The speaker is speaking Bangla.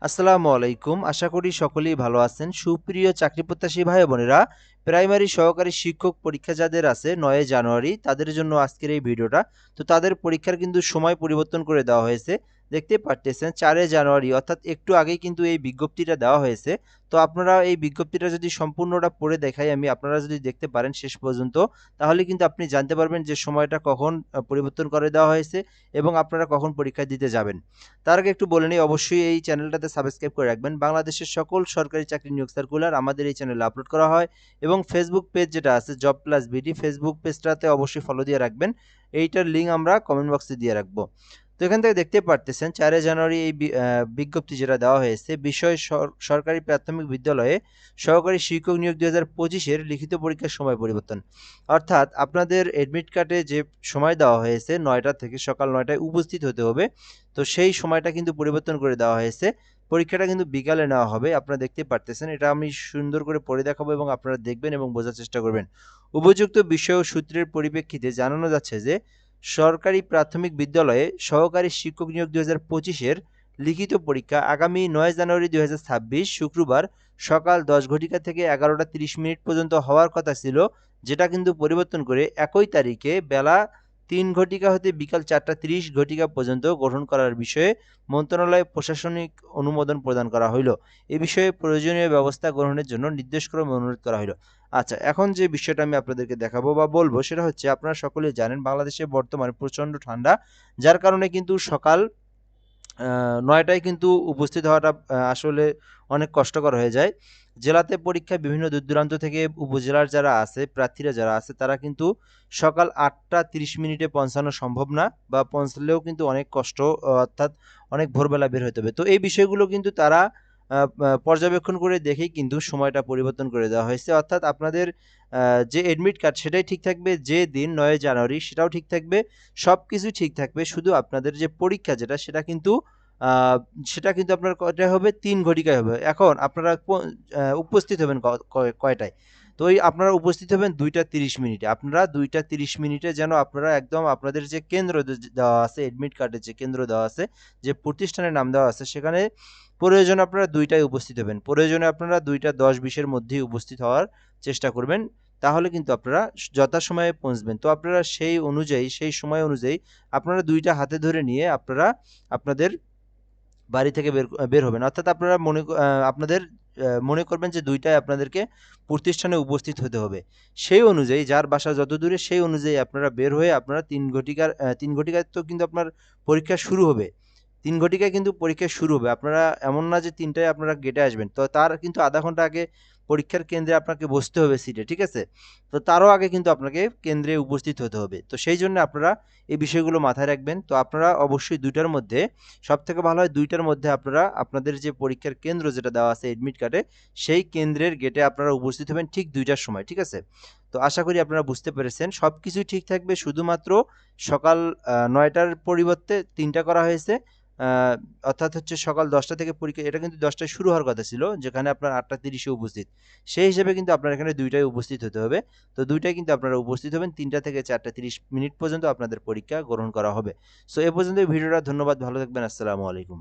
আসসালামু আলাইকুম। আশা করি সকলেই ভালো আছেন। সুপ্রিয় চাকরিপ্রত্যাশী ভাই বোনেরা, প্রাইমারি সহকারী শিক্ষক পরীক্ষা যাদের আছে ৯ জানুয়ারি তাদের জন্য আজকের এই ভিডিওটা। তো তাদের পরীক্ষার কিন্তু সময় পরিবর্তন করে দেওয়া হয়েছে। দেখতেই পারতেছেন ৪ জানুয়ারি অর্থাৎ একটু আগেই কিন্তু এই বিজ্ঞপ্তিটা দেওয়া হয়েছে। তো আপনারা এই বিজ্ঞপ্তিটা যদি সম্পূর্ণটা পড়ে দেখাই আমি, আপনারা যদি দেখতে পারেন শেষ পর্যন্ত, তাহলে কিন্তু আপনি জানতে পারবেন যে সময়টা কখন পরিবর্তন করে দেওয়া হয়েছে এবং আপনারা কখন পরীক্ষা দিতে যাবেন। তার আগে একটু বলে নিই, অবশ্যই এই চ্যানেলটাতে সাবস্ক্রাইব করে রাখবেন। বাংলাদেশের সকল সরকারি চাকরি নিয়োগ সার্কুলার আমাদের এই চ্যানেলে আপলোড করা হয় এবং ফেসবুক পেজ যেটা আছে জব প্লাস বিডি, ফেসবুক পেজটাতে অবশ্যই ফলো দিয়ে রাখবেন। এইটার লিঙ্ক আমরা কমেন্ট বক্সে দিয়ে রাখবো। তো এখান থেকে দেখতে পারতেছেন ৪ জানুয়ারি এই বিজ্ঞপ্তি যেটা দেওয়া হয়েছে, বিষয় সরকারি প্রাথমিক বিদ্যালয়ে সহকারী শিক্ষক নিয়োগ ২০২৫-এর লিখিত পরীক্ষার সময় পরিবর্তন। অর্থাৎ আপনাদের অ্যাডমিট কার্ডে যে সময় দেওয়া হয়েছে ৯টা থেকে সকাল ৯টায় উপস্থিত হতে হবে, তো সেই সময়টা কিন্তু পরিবর্তন করে দেওয়া হয়েছে। পরীক্ষাটা কিন্তু বিকালে নেওয়া হবে। আপনারা দেখতেই পারতেছেন। এটা আমি সুন্দর করে পড়ে দেখাবো এবং আপনারা দেখবেন এবং বোঝার চেষ্টা করবেন। উপযুক্ত বিষয় ও সূত্রের পরিপ্রেক্ষিতে জানানো যাচ্ছে যে, সরকারি প্রাথমিক বিদ্যালয়ে সহকারী শিক্ষক নিয়োগ ২০২৫-এর লিখিত পরীক্ষা আগামী ৯ জানুয়ারি ২০২৬ শুক্রবার সকাল ১০ ঘটিকা থেকে ১১টা ৩০ মিনিট পর্যন্ত হওয়ার কথা ছিল, যেটা কিন্তু পরিবর্তন করে একই তারিখে বেলা ৩ ঘটিকা হতে বিকাল ৪টা ৩০ ঘটিকা পর্যন্ত গঠন করার বিষয়ে মন্ত্রণালয়ে প্রশাসনিক অনুমোদন প্রদান করা হইল। এ বিষয়ে প্রয়োজনীয় ব্যবস্থা গ্রহণের জন্য নির্দেশক্রমে অনুরোধ করা হইল। আচ্ছা, এখন যে বিষয়টা আমি আপনাদেরকে দেখাবো বা বলবো সেটা হচ্ছে, আপনারা সকলেই জানেন বাংলাদেশে বর্তমানে প্রচণ্ড ঠান্ডা, যার কারণে কিন্তু সকাল ৯টায় কিন্তু উপস্থিত হওয়াটা আসলে অনেক কষ্টকর হয়ে যায়। জেলাতে পরীক্ষায় বিভিন্ন দূর-দূরান্ত থেকে উপজেলার যারা আছে, প্রার্থীরা যারা আছে তারা কিন্তু সকাল ৮টা ৩০ মিনিটে পৌঁছানো সম্ভব না, বা পৌঁছলেও কিন্তু অনেক কষ্ট, অর্থাৎ অনেক ভোরবেলা বের হতে হবে। তো এই বিষয়গুলো কিন্তু তারা আ আ পর্যবেক্ষণ করে দেখেই কিন্তু সময়টা পরিবর্তন করে দেওয়া হয়েছে। অর্থাৎ আপনাদের যে এডমিট কার্ড সেটাই ঠিক থাকবে, যে দিন ৯ জানুয়ারি সেটাও ঠিক থাকবে, সবকিছু ঠিক থাকবে। শুধু আপনাদের যে পরীক্ষা যেটা আ সেটা কিন্তু আপনার কয়টায় হবে? ৩ ঘটিকায় হবে। এখন আপনারা উপস্থিত হবেন কয়টায়? তো ওই আপনারা উপস্থিত হবেন ২টা ৩০ মিনিটে। আপনারা ২টা ৩০ মিনিটে যেন আপনারা একদম আপনাদের যে কেন্দ্র দেওয়া আছে, এডমিট কার্ডে যে কেন্দ্র দেওয়া আছে, যে প্রতিষ্ঠানের নাম দেওয়া আছে, সেখানে প্রয়োজনে আপনারা ২টায় উপস্থিত হবেন। প্রয়োজনে আপনারা ২টা ১০-২০ এর মধ্যেই উপস্থিত হওয়ার চেষ্টা করবেন। তাহলে কিন্তু আপনারা যথাসময়ে পৌঁছবেন। তো আপনারা সেই অনুযায়ী, সেই সময় অনুযায়ী আপনারা ২টা হাতে ধরে নিয়ে আপনারা আপনাদের বাড়ি থেকে বের হবেন। অর্থাৎ আপনারা আপনাদের মনে করবেন যে ২ টায় আপনাদেরকে প্রতিষ্ঠানে উপস্থিত হতে হবে। সেই অনুযায়ী যার বাসা যত দূরে সেই অনুযায়ী আপনারা বের হয়ে আপনারা ৩ ঘটিকায় তো কিন্তু আপনার পরীক্ষা শুরু হবে। ৩ ঘটিকায় কিন্তু পরীক্ষা শুরু হবে। আপনারা এমন না যে ৩ টায় আপনারা গেটে আসবেন। তো তার কিন্তু ০.৫ ঘন্টা আগে পরীক্ষার কেন্দ্রে আপনাকে বসতে হবে সিটে, ঠিক আছে? তো তারও আগে কিন্তু আপনাকে কেন্দ্রে উপস্থিত হতে হবে। তো সেইজন্য আপনারা এই বিষয়গুলো মাথায় রাখবেন। তো আপনারা অবশ্যই ২ টার মধ্যে, সবথেকে ভালো হয় ২ টার মধ্যে আপনারা আপনাদের যে পরীক্ষার কেন্দ্র যেটা দেওয়া আছে এডমিট কার্ডে, সেই কেন্দ্রের গেটে আপনারা উপস্থিত হবেন ঠিক ২ টার সময়, ঠিক আছে? তো আশা করি আপনারা বুঝতে পেরেছেন। সবকিছুই ঠিক থাকবে, শুধুমাত্র সকাল ৯ টার পরিবর্তে ৩ টা করা হয়েছে। আ অর্থাৎ হচ্ছে সকাল ১০টা থেকে পরীক্ষা, এটা কিন্তু ১০ টায় শুরু হওয়ার কথা ছিল, যেখানে আপনার ৮টা ৩০ এ উপস্থিত। সেই হিসেবে কিন্তু আপনার এখানে ২ টায় উপস্থিত হতে হবে। তো ২ টায় কিন্তু আপনারা উপস্থিত হবেন। ৩টা থেকে ৪টা ৩০ মিনিট পর্যন্ত আপনাদের পরীক্ষা গ্রহণ করা হবে। সো এ পর্যন্তই ভিডিওটা। ধন্যবাদ। ভালো থাকবেন। আসসালামু আলাইকুম।